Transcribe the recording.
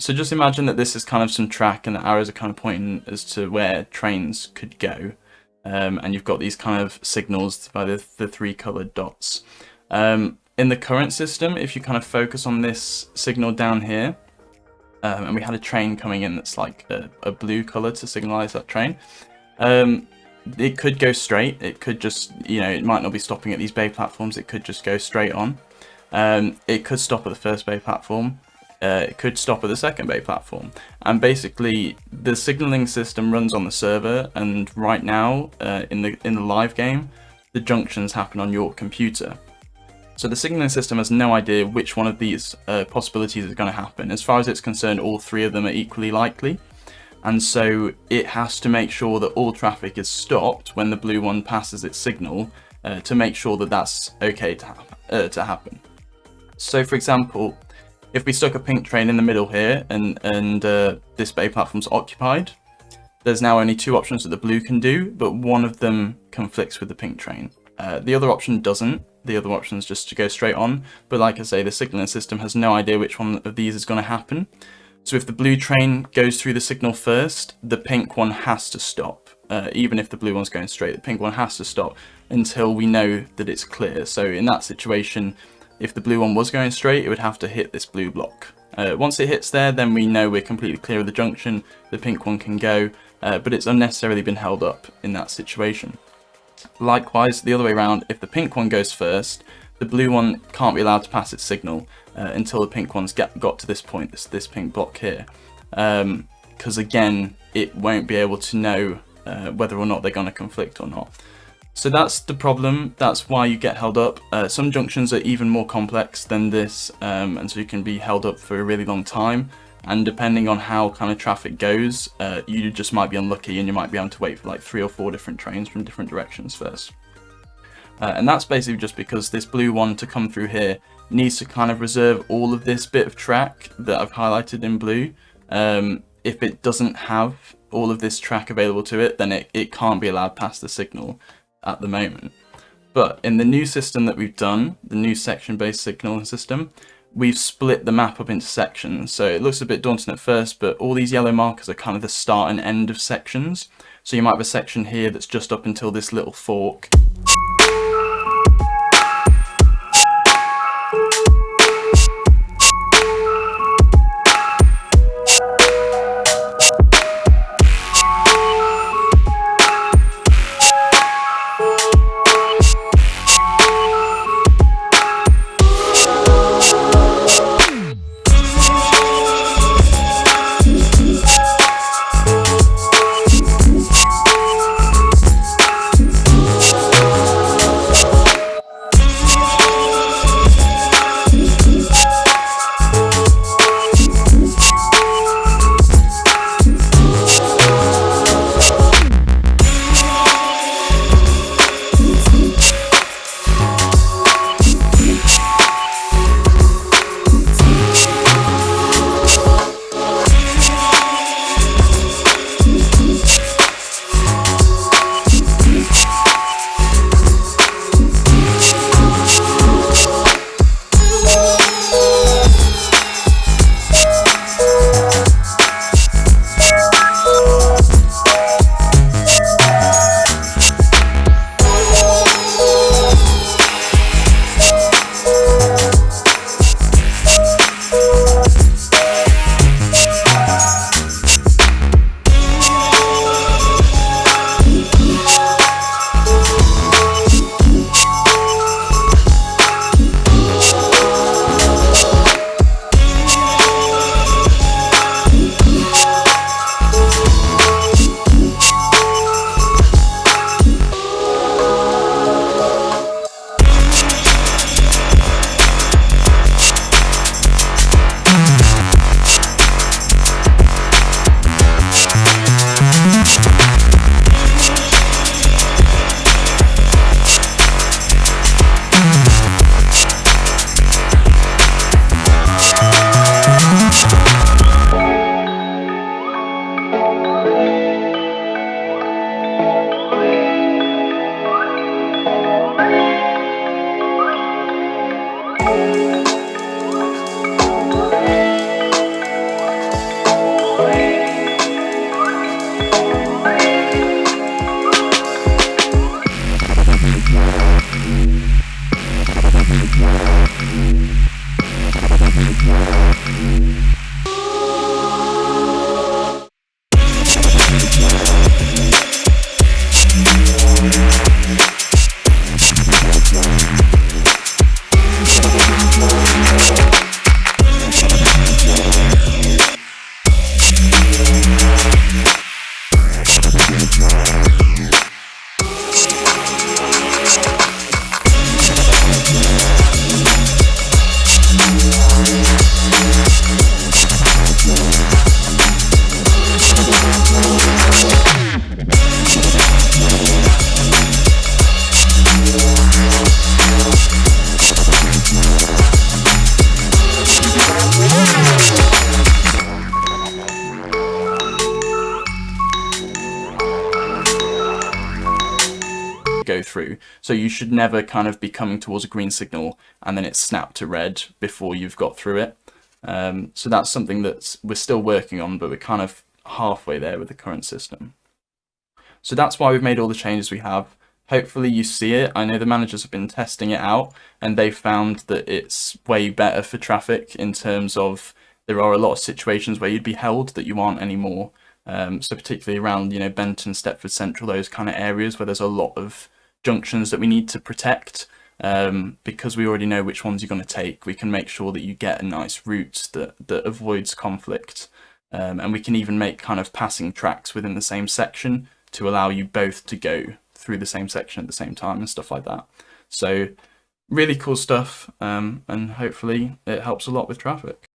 So just imagine that this is kind of some track and the arrows are kind of pointing as to where trains could go. And you've got these kind of signals by the three coloured dots. In the current system, if you kind of focus on this signal down here, and we had a train coming in that's like a blue colour to signalise that train, it could go straight. It could just, you know, it might not be stopping at these bay platforms. It could just go straight on. It could stop at the first bay platform. It could stop at the second bay platform. And basically, the signalling system runs on the server. And right now, in the live game, the junctions happen on your computer. So the signalling system has no idea which one of these possibilities is going to happen. As far as it's concerned, all three of them are equally likely. And so it has to make sure that all traffic is stopped when the blue one passes its signal to make sure that that's okay to happen. So for example, if we stuck a pink train in the middle here and this bay platform's occupied, there's now only two options that the blue can do, but one of them conflicts with the pink train. The other option doesn't. The other option is just to go straight on. But like I say, the signaling system has no idea which one of these is going to happen. So if the blue train goes through the signal first, the pink one has to stop. Even if the blue one's going straight, the pink one has to stop until we know that it's clear. So in that situation, if the blue one was going straight, it would have to hit this blue block. Once it hits there, then we know we're completely clear of the junction. The pink one can go, but it's unnecessarily been held up in that situation. Likewise, the other way around, if the pink one goes first, the blue one can't be allowed to pass its signal until the pink one's got to this point, this pink block here. Because again, it won't be able to know whether or not they're going to conflict or not. So that's the problem. That's why you get held up. Some junctions are even more complex than this, and so you can be held up for a really long time. And depending on how kind of traffic goes, you just might be unlucky and you might be able to wait for like 3 or 4 different trains from different directions first. And that's basically just because this blue one to come through here needs to kind of reserve all of this bit of track that I've highlighted in blue. If it doesn't have all of this track available to it, then it can't be allowed past the signal at the moment. But in the new system that we've done, the new section-based signaling system, we've split the map up into sections. So it looks a bit daunting at first, but all these yellow markers are kind of the start and end of sections. So you might have a section here that's just up until this little fork. through. So you should never kind of be coming towards a green signal and then it snapped to red before you've got through it. So that's something that we're still working on, but we're kind of halfway there with the current system. So that's why we've made all the changes we have. Hopefully you see it. I know the managers have been testing it out and they found that it's way better for traffic in terms of there are a lot of situations where you'd be held that you aren't anymore. So particularly around, Benton, Stepford Central, those kind of areas where there's a lot of junctions that we need to protect. Because we already know which ones you're going to take, we can make sure that you get a nice route that avoids conflict. And we can even make kind of passing tracks within the same section to allow you both to go through the same section at the same time and stuff like that. So really cool stuff, and hopefully it helps a lot with traffic.